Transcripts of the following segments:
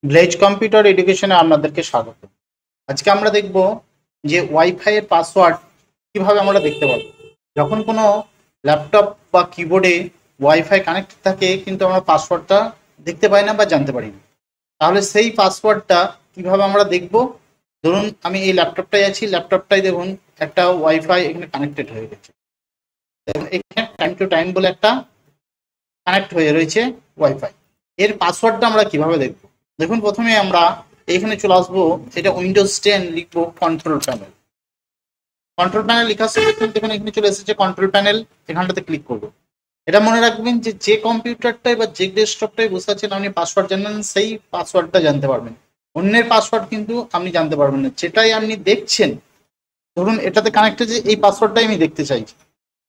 Village computer এডুকেশনে আপনাদেরকে স্বাগত। আজকে আমরা দেখব যে ওয়াইফাই এর পাসওয়ার্ড কিভাবে আমরা দেখতে পাবো। যখন কোনো ল্যাপটপ বা কিবোর্ডে ওয়াইফাই কানেক্ট থাকে কিন্তু আমরা পাসওয়ার্ডটা দেখতে পাই না বা জানতে পারি না, তাহলে সেই পাসওয়ার্ডটা কিভাবে আমরা দেখব। ধরুন আমি এই ল্যাপটপটাই আছি, ল্যাপটপটাই দেখুন একটা ওয়াইফাই এখানে কানেক্টেড হয়ে গেছে, এখানে টাইম টু টাইম বলে একটা কানেক্ট হয়ে রয়েছে ওয়াইফাই। এর পাসওয়ার্ডটা আমরা কিভাবে দেখব? দেখুন প্রথমে আমরা এখানে চলে আসবো, এটা উইন্ডোজ 10 লিখবো কন্ট্রোল প্যানেল। কন্ট্রোল প্যানেল লেখার সাথে দেখুন এখানে চলে এসেছে কন্ট্রোল প্যানেল, এখানটাতে ক্লিক করবো। এটা মনে রাখবেন যে যে কম্পিউটারটাই বা যে ডেস্কটপটাই বসে আছেন আপনি পাসওয়ার্ড জানেন, সেই পাসওয়ার্ডটা জানতে পারবেন। অন্যের পাসওয়ার্ড কিন্তু আপনি জানতে পারবেন না। যেটাই আপনি দেখছেন, ধরুন এটাতে কানেক্টেড, যে এই পাসওয়ার্ডটাই আমি দেখতে চাইছি,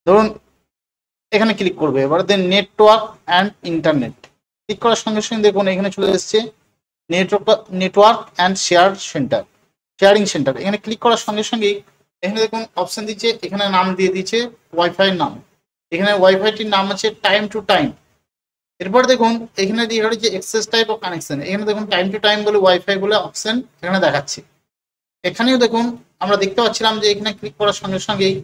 ধরুন এখানে ক্লিক করবে। এবার দেন নেটওয়ার্ক অ্যান্ড ইন্টারনেট ক্লিক করার সঙ্গে সঙ্গে দেখুন এখানে চলে এসেছে নেটওয়ার্ক অ্যান্ড শেয়ারিং সেন্টার। এখানে ক্লিক করার সঙ্গে সঙ্গেই এখানে দেখুন অপশন দিচ্ছে, এখানে নাম দিয়ে দিচ্ছে ওয়াইফাই নাম। এখানে ওয়াইফাইটির নাম আছে টাইম টু টাইম। এরপর দেখুন এখানে দিয়ে হচ্ছে এক্সেস টাইপ অফ কানেকশন। এখানে দেখুন টাইম টু টাইম বলে ওয়াইফাই বলে অপশন এখানে দেখাচ্ছে। এখানেও দেখুন আমরা দেখতে পাচ্ছিলাম যে এখানে ক্লিক করার সঙ্গে সঙ্গেই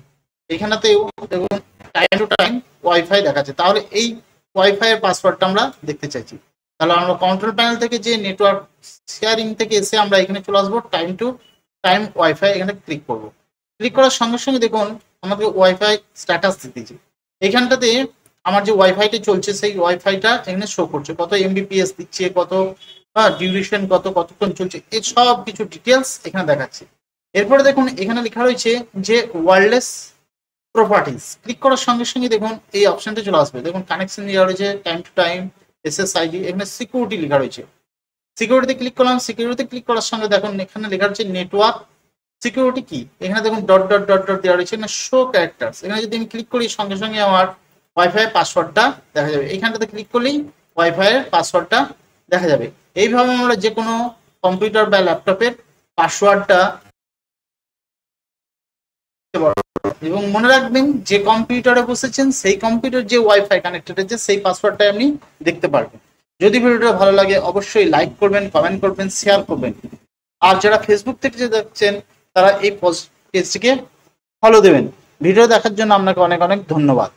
এখানেতেও দেখুন টাইম টু টাইম ওয়াইফাই দেখাচ্ছে। তাহলে এই ওয়াইফাই এর পাসওয়ার্ডটা আমরা দেখতে চাইছি। তাহলে আমরা কন্ট্রোল প্যানেল থেকে যে নেটওয়ার্ক শেয়ারিং থেকে এসে আমরা এখানে চলে আসবো টাইম টু টাইম ওয়াইফাই, এখানে ক্লিক করব। ক্লিক করার সঙ্গে সঙ্গে দেখুন আমাকে ওয়াইফাই স্ট্যাটাস দিতেছে। এইখানটাতে আমার যে ওয়াইফাইটা চলছে সেই ওয়াইফাইটা এখানে শো করছে, কত এমবিপিএস দিচ্ছে, কত ডিউরেশন, কতক্ষণ চলছে, এই সব কিছু ডিটেলস এখানে দেখাচ্ছে। এরপরে দেখুন এখানে লেখা রয়েছে যে ওয়্যারলেস প্রপার্টিস। ক্লিক করার সঙ্গে সঙ্গে দেখুন এই অপশনটা চলে আসবে। দেখুন কানেকশন দেওয়া রয়েছে টাইম টু টাইম, এসএসআইডি, এখানে সিকিউরিটি লেখা রয়েছে। সিকিউরিটি ক্লিক করলাম। সিকিউরিটি ক্লিক করার সঙ্গে দেখুন এখানে লেখা রয়েছে নেটওয়ার্ক সিকিউরিটি কি। এখানে দেখুন ডট ডট ডট ডট দেওয়া রয়েছে, এখানে শো ক্যারেক্টার্স। এখানে যদি আমি ক্লিক করি সঙ্গে সঙ্গে আমার ওয়াইফাই পাসওয়ার্ডটা দেখা যাবে। এইখানটাতে ক্লিক করলেই ওয়াইফাই এর পাসওয়ার্ডটা দেখা যাবে। এইভাবে আমরা যে কোনো কম্পিউটার বা ল্যাপটপের পাসওয়ার্ডটা, এবং মনে রাখবেন যে কম্পিউটারে বসেছেন সেই কম্পিউটার যে ওয়াইফাই কানেক্টেড আছে সেই পাসওয়ার্ডটা আপনি দেখতে পারবেন। যদি ভিডিওটা ভালো লাগে অবশ্যই লাইক করবেন, কমেন্ট করবেন, শেয়ার করবেন। আর যারা ফেসবুক থেকে যে দেখছেন তারা এই পেজটিকে ফলো দেবেন। ভিডিও দেখার জন্য আপনাকে অনেক অনেক ধন্যবাদ।